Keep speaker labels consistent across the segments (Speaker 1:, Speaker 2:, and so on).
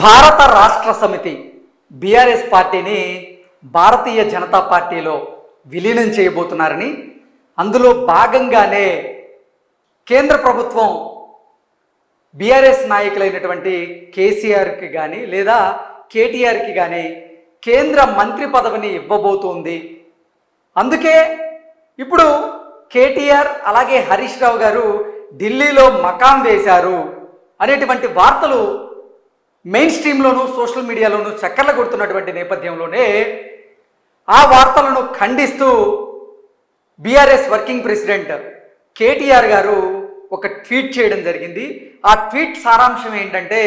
Speaker 1: భారత రాష్ట్ర సమితి బీఆర్ఎస్ పార్టీని భారతీయ జనతా పార్టీలో విలీనం చేయబోతున్నారని, అందులో భాగంగానే కేంద్ర ప్రభుత్వం బీఆర్ఎస్ నాయకులైనటువంటి కేసీఆర్కి కానీ లేదా కేటీఆర్కి కానీ కేంద్ర మంత్రి పదవిని ఇవ్వబోతోంది. అందుకే ఇప్పుడు కేటీఆర్ అలాగే హరీష్ రావు గారు ఢిల్లీలో మకాం వేశారు అనేటువంటి వార్తలు మెయిన్ స్ట్రీమ్లోనూ సోషల్ మీడియాలోనూ చక్కర్లు కొడుతున్నటువంటి నేపథ్యంలోనే ఆ వార్తలను ఖండిస్తూ బీఆర్ఎస్ వర్కింగ్ ప్రెసిడెంట్ కేటీఆర్ గారు ఒక ట్వీట్ చేయడం జరిగింది. ఆ ట్వీట్ సారాంశం ఏంటంటే,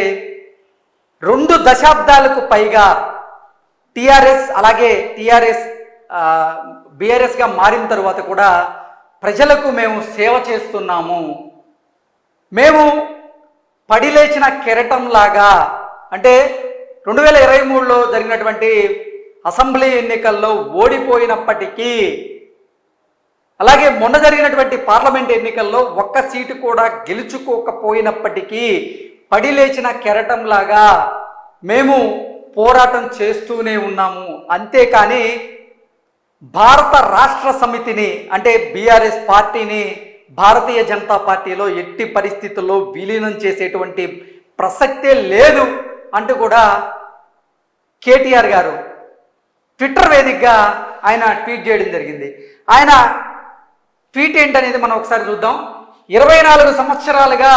Speaker 1: 2 దశాబ్దాలకు పైగా టీఆర్ఎస్ అలాగే బీఆర్ఎస్గా మారిన తర్వాత కూడా ప్రజలకు మేము సేవ చేస్తున్నాము. మేము పడిలేచిన కెరటంలాగా, అంటే 2023లో జరిగినటువంటి అసెంబ్లీ ఎన్నికల్లో ఓడిపోయినప్పటికీ, అలాగే మొన్న జరిగినటువంటి పార్లమెంట్ ఎన్నికల్లో ఒక్క సీటు కూడా గెలుచుకోకపోయినప్పటికీ పడిలేచిన కెరటంలాగా మేము పోరాటం చేస్తూనే ఉన్నాము. అంతేకాని భారత రాష్ట్ర సమితిని అంటే బీఆర్ఎస్ పార్టీని భారతీయ జనతా పార్టీలో ఎట్టి పరిస్థితుల్లో విలీనం చేసేటువంటి ప్రసక్తే లేదు అంటూ కూడా కేటీఆర్ గారు ట్విట్టర్ వేదికగా ఆయన ట్వీట్ చేయడం జరిగింది. ఆయన ట్వీట్ ఏంటనేది మనం ఒకసారి చూద్దాం. 24 సంవత్సరాలుగా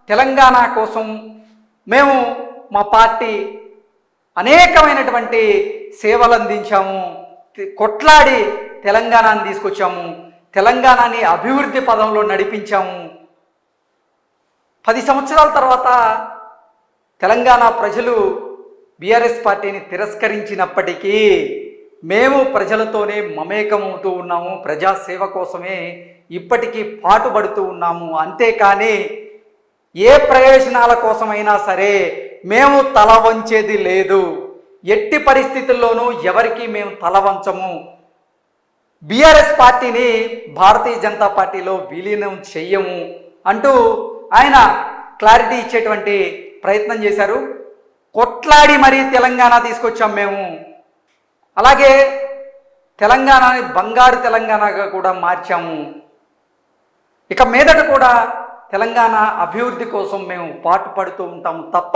Speaker 1: తెలంగాణ కోసం మేము మా పార్టీ అనేకమైనటువంటి సేవలు అందించాము, కొట్లాడి తెలంగాణని తీసుకొచ్చాము, తెలంగాణని అభివృద్ధి పదంలో నడిపించాము. 10 సంవత్సరాల తర్వాత తెలంగాణ ప్రజలు బీఆర్ఎస్ పార్టీని తిరస్కరించినప్పటికీ మేము ప్రజలతోనే మమేకమవుతూ ఉన్నాము, ప్రజాసేవ కోసమే ఇప్పటికీ పాటుపడుతూ ఉన్నాము. అంతేకాని ఏ ప్రయోజనాల కోసమైనా సరే మేము తల వంచేది లేదు. ఎట్టి పరిస్థితుల్లోనూ ఎవరికి మేము తల వంచము. బీఆర్ఎస్ పార్టీని భారతీయ జనతా పార్టీలో విలీనం చెయ్యము అంటూ ఆయన క్లారిటీ ఇచ్చేటువంటి ప్రయత్నం చేశారు. కొట్లాడి మరీ తెలంగాణ తీసుకొచ్చాం మేము, అలాగే తెలంగాణని బంగారు తెలంగాణగా కూడా మార్చాము. ఇక మీదట కూడా తెలంగాణ అభివృద్ధి కోసం మేము పాటుపడుతూ ఉంటాము తప్ప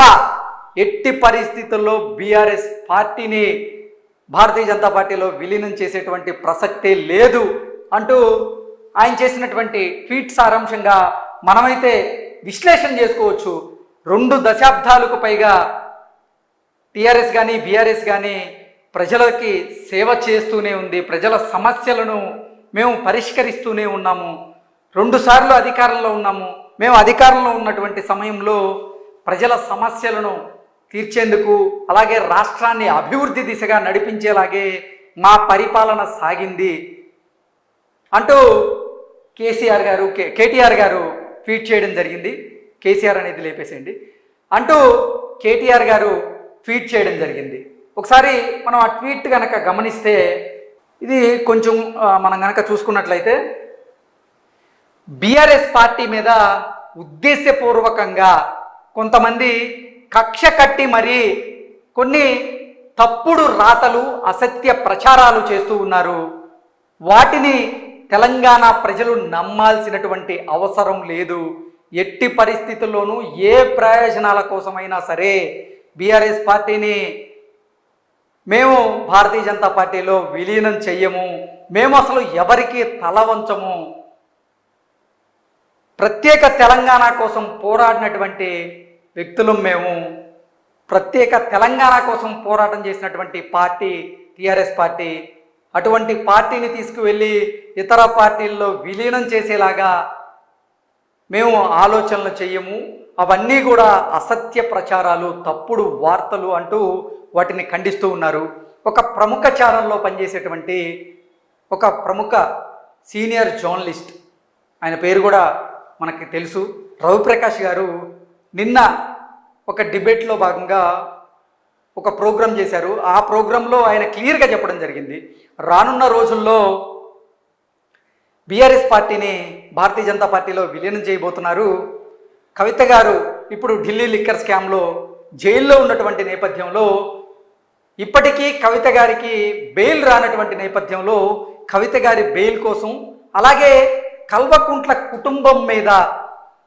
Speaker 1: ఎట్టి పరిస్థితుల్లో బీఆర్ఎస్ పార్టీని భారతీయ జనతా పార్టీలో విలీనం చేసేటువంటి ప్రసక్తే లేదు అంటూ ఆయన చేసినటువంటి ట్వీట్ సారాంశంగా మనమైతే విశ్లేషణ చేసుకోవచ్చు. 2 దశాబ్దాలకు పైగా టీఆర్ఎస్ కానీ బీఆర్ఎస్ కానీ ప్రజలకి సేవ చేస్తూనే ఉంది, ప్రజల సమస్యలను మేము పరిష్కరిస్తూనే ఉన్నాము. 2 సార్లు అధికారంలో ఉన్నాము. మేము అధికారంలో ఉన్నటువంటి సమయంలో ప్రజల సమస్యలను తీర్చేందుకు అలాగే రాష్ట్రాన్ని అభివృద్ధి దిశగా నడిపించేలాగే మా పరిపాలన సాగింది అంటూ కేటీఆర్ గారు ట్వీట్ చేయడం జరిగింది. కేసీఆర్ అనేది లేపేసేయండి అంటూ కేటీఆర్ గారు ట్వీట్ చేయడం జరిగింది. ఒకసారి మనం ఆ ట్వీట్ కనుక గమనిస్తే, ఇది కొంచెం మనం కనుక చూసుకున్నట్లయితే బీఆర్ఎస్ పార్టీ మీద ఉద్దేశపూర్వకంగా కొంతమంది కక్ష కట్టి మరీ కొన్ని తప్పుడు రాతలు, అసత్య ప్రచారాలు చేస్తూ ఉన్నారు. వాటిని తెలంగాణ ప్రజలు నమ్మాల్సినటువంటి అవసరం లేదు. ఎట్టి పరిస్థితుల్లోనూ ఏ ప్రయోజనాల కోసమైనా సరే బీఆర్ఎస్ పార్టీని మేము భారతీయ జనతా పార్టీలో విలీనం చెయ్యము. మేము అసలు ఎవరికి తల వంచము. ప్రత్యేక తెలంగాణ కోసం పోరాడినటువంటి వ్యక్తులు మేము. ప్రత్యేక తెలంగాణ కోసం పోరాటం చేసినటువంటి పార్టీ టీఆర్ఎస్ పార్టీ. అటువంటి పార్టీని తీసుకువెళ్ళి ఇతర పార్టీల్లో విలీనం చేసేలాగా మేము ఆలోచనలు చెయ్యము. అవన్నీ కూడా అసత్య ప్రచారాలు, తప్పుడు వార్తలు అంటూ వాటిని ఖండిస్తూ ఉన్నారు. ఒక ప్రముఖ ఛానల్లో పనిచేసేటువంటి ఒక ప్రముఖ సీనియర్ జర్నలిస్ట్, ఆయన పేరు కూడా మనకి తెలుసు, రవిప్రకాష్ గారు నిన్న ఒక డిబేట్లో భాగంగా ఒక ప్రోగ్రాం చేశారు. ఆ ప్రోగ్రాంలో ఆయన క్లియర్గా చెప్పడం జరిగింది, రానున్న రోజుల్లో బీఆర్ఎస్ పార్టీని భారతీయ జనతా పార్టీలో విలీనం చేయబోతున్నారు. కవిత గారు ఇప్పుడు ఢిల్లీ లిక్కర్ స్కామ్లో జైల్లో ఉన్నటువంటి నేపథ్యంలో ఇప్పటికీ కవిత గారికి బెయిల్ రానటువంటి నేపథ్యంలో కవిత గారి బెయిల్ కోసం, అలాగే కల్వకుంట్ల కుటుంబం మీద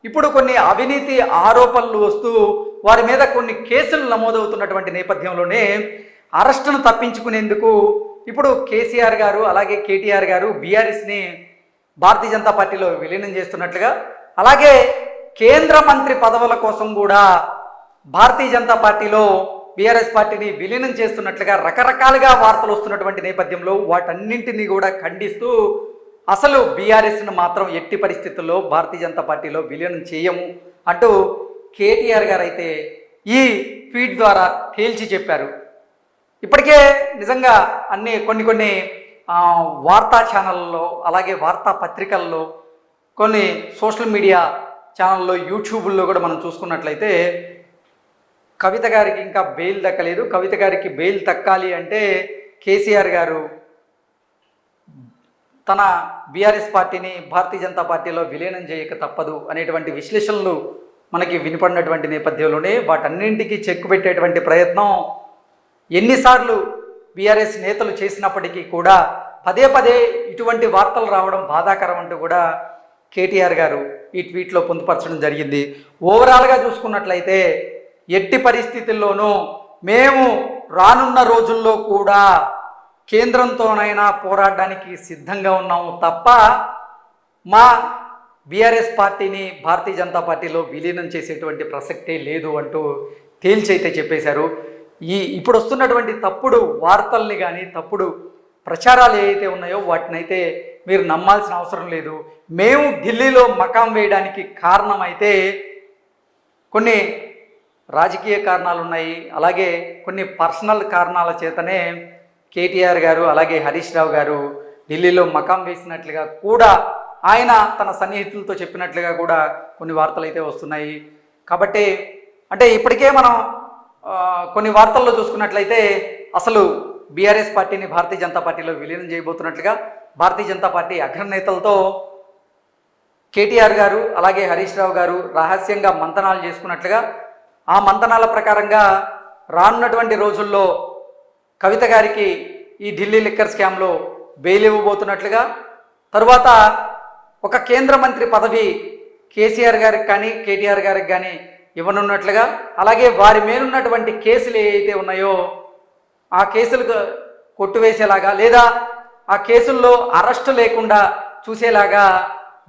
Speaker 1: ఇప్పుడు కొన్ని అవినీతి ఆరోపణలు వస్తూ వారి మీద కొన్ని కేసులు నమోదవుతున్నటువంటి నేపథ్యంలోనే అరెస్టును తప్పించుకునేందుకు ఇప్పుడు కేసీఆర్ గారు అలాగే కేటీఆర్ గారు బీఆర్ఎస్ని భారతీయ జనతా పార్టీలో విలీనం చేస్తున్నట్లుగా, అలాగే కేంద్ర మంత్రి పదవుల కోసం కూడా భారతీయ జనతా పార్టీలో బీఆర్ఎస్ పార్టీని విలీనం చేస్తున్నట్లుగా రకరకాలుగా వార్తలు వస్తున్నటువంటి నేపథ్యంలో వాటన్నింటినీ కూడా ఖండిస్తూ అసలు బీఆర్ఎస్ను మాత్రం ఎట్టి పరిస్థితుల్లో భారతీయ జనతా పార్టీలో విలీనం చేయము అంటూ కేటీఆర్ గారు అయితే ఈ ట్వీట్ ద్వారా తేల్చి చెప్పారు. ఇప్పటికే నిజంగా కొన్ని వార్తా ఛానళ్ళలో, అలాగే వార్తా పత్రికల్లో, కొన్ని సోషల్ మీడియా ఛానల్లో, యూట్యూబ్లో కూడా మనం చూసుకున్నట్లయితే కవిత గారికి ఇంకా బెయిల్ దక్కలేదు, కవిత గారికి బెయిల్ దక్కాలి అంటే కేసీఆర్ గారు తన బీఆర్ఎస్ పార్టీని భారతీయ జనతా పార్టీలో విలీనం చేయక తప్పదు అనేటువంటి విశ్లేషణలు మనకి వినపడినటువంటి నేపథ్యంలోనే వాటన్నింటికీ చెక్కు పెట్టేటువంటి ప్రయత్నం ఎన్నిసార్లు బీఆర్ఎస్ నేతలు చేసినప్పటికీ కూడా పదే పదే ఇటువంటి వార్తలు రావడం బాధాకరం అంటూ కూడా కేటీఆర్ గారు ఈ ట్వీట్లో పొందుపరచడం జరిగింది. ఓవరాల్గా చూసుకున్నట్లయితే ఎట్టి పరిస్థితుల్లోనూ మేము రానున్న రోజుల్లో కూడా కేంద్రంతోనైనా పోరాడడానికి సిద్ధంగా ఉన్నాము తప్ప మా బీఆర్ఎస్ పార్టీని భారతీయ జనతా పార్టీలో విలీనం చేసేటువంటి ప్రసక్తే లేదు అంటూ తేల్చైతే చెప్పేశారు. ఇప్పుడు వస్తున్నటువంటి తప్పుడు వార్తల్ని కానీ తప్పుడు ప్రచారాలు ఏవైతే ఉన్నాయో వాటినైతే మీరు నమ్మాల్సిన అవసరం లేదు. మేము ఢిల్లీలో మకాం వేయడానికి కారణమైతే కొన్ని రాజకీయ కారణాలు ఉన్నాయి, అలాగే కొన్ని పర్సనల్ కారణాల చేతనే కేటీఆర్ గారు అలాగే హరీష్ రావు గారు ఢిల్లీలో మకాం వేసినట్లుగా కూడా ఆయన తన సన్నిహితులతో చెప్పినట్లుగా కూడా కొన్ని వార్తలు అయితే వస్తున్నాయి. కాబట్టి అంటే ఇప్పటికే మనం కొన్ని వార్తల్లో చూసుకున్నట్లయితే అసలు బీఆర్ఎస్ పార్టీని భారతీయ జనతా పార్టీలో విలీనం చేయబోతున్నట్లుగా భారతీయ జనతా పార్టీ అగ్రనేతలతో కేటీఆర్ గారు అలాగే హరీష్ రావు గారు రహస్యంగా మంతనాలు చేసుకున్నట్లుగా, ఆ మంతనాల ప్రకారంగా రానున్నటువంటి రోజుల్లో కవిత గారికి ఈ ఢిల్లీ లిక్కర్ స్కామ్లో బెయిల్ ఇవ్వబోతున్నట్లుగా, తరువాత ఒక కేంద్ర మంత్రి పదవి కేసీఆర్ గారికి కానీ కేటీఆర్ గారికి కానీ ఇవ్వనున్నట్లుగా, అలాగే వారి మేలున్నటువంటి కేసులు ఏవైతే ఉన్నాయో ఆ కేసులు కొట్టివేసేలాగా లేదా ఆ కేసుల్లో అరెస్టు లేకుండా చూసేలాగా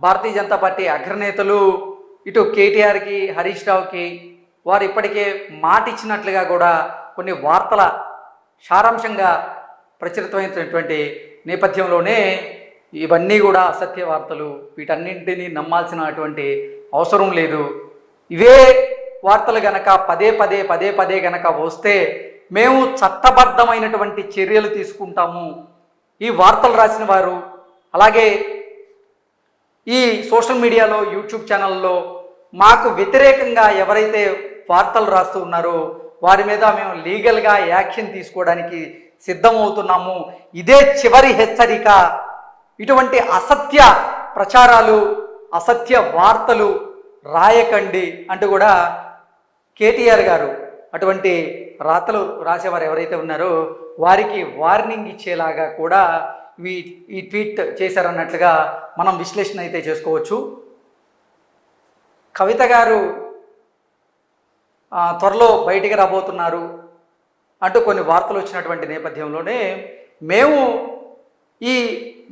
Speaker 1: భారతీయ జనతా పార్టీ అగ్రనేతలు ఇటు కేటీఆర్కి హరీష్ రావుకి వారు ఇప్పటికే మాట ఇచ్చినట్లుగా కూడా కొన్ని వార్తల సారాంశంగా ప్రచురితమైనటువంటి నేపథ్యంలోనే ఇవన్నీ కూడా అసత్య వార్తలు, వీటన్నింటినీ నమ్మాల్సినటువంటి అవసరం లేదు. ఇవే వార్తలు గనక పదే పదే గనక వస్తే మేము చట్టబద్ధమైనటువంటి చర్యలు తీసుకుంటాము. ఈ వార్తలు రాసిన వారు అలాగే ఈ సోషల్ మీడియాలో యూట్యూబ్ ఛానల్లో మాకు వ్యతిరేకంగా ఎవరైతే వార్తలు రాస్తూ ఉన్నారో వారి మీద మేము లీగల్గా యాక్షన్ తీసుకోవడానికి సిద్ధమవుతున్నాము. ఇదే చివరి హెచ్చరిక. ఇటువంటి అసత్య ప్రచారాలు అసత్య వార్తలు రాయకండి అంటూ కూడా కేటీఆర్ గారు అటువంటి రాతలు రాసేవారు ఎవరైతే ఉన్నారో వారికి వార్నింగ్ ఇచ్చేలాగా కూడా ఈ ట్వీట్ చేశారన్నట్లుగా మనం విశ్లేషణ అయితే చేసుకోవచ్చు. కవిత గారు త్వరలో బయటికి రాబోతున్నారు అంటూ కొన్ని వార్తలు వచ్చినటువంటి నేపథ్యంలోనే మేము ఈ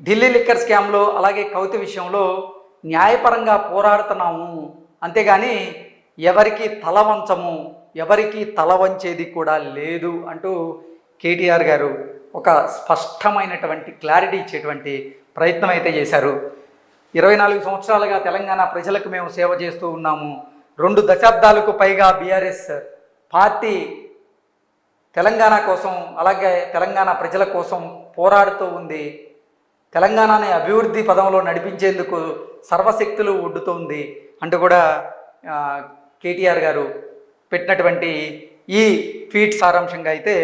Speaker 1: ఢిల్లీ లిక్కర్ స్కామ్లో అలాగే కవిత విషయంలో న్యాయపరంగా పోరాడుతున్నాము, అంతేగాని ఎవరికి తల వంచము, ఎవరికి తల వంచేది కూడా లేదు అంటూ కేటీఆర్ గారు ఒక స్పష్టమైనటువంటి క్లారిటీ ఇచ్చేటువంటి ప్రయత్నం అయితే చేశారు. 24 సంవత్సరాలుగా తెలంగాణ ప్రజలకు మేము సేవ చేస్తూ ఉన్నాము. 2 దశాబ్దాలకు పైగా బీఆర్ఎస్ పార్టీ తెలంగాణ కోసం అలాగే తెలంగాణ ప్రజల కోసం పోరాడుతూ ఉంది. తెలంగాణని అభివృద్ధి పదంలో నడిపించేందుకు సర్వశక్తులు ఒడ్డుతోంది అంటూ కూడా కేటీఆర్ గారు పెట్టినటువంటి ఈ ట్వీట్ సారాంశంగా అయితే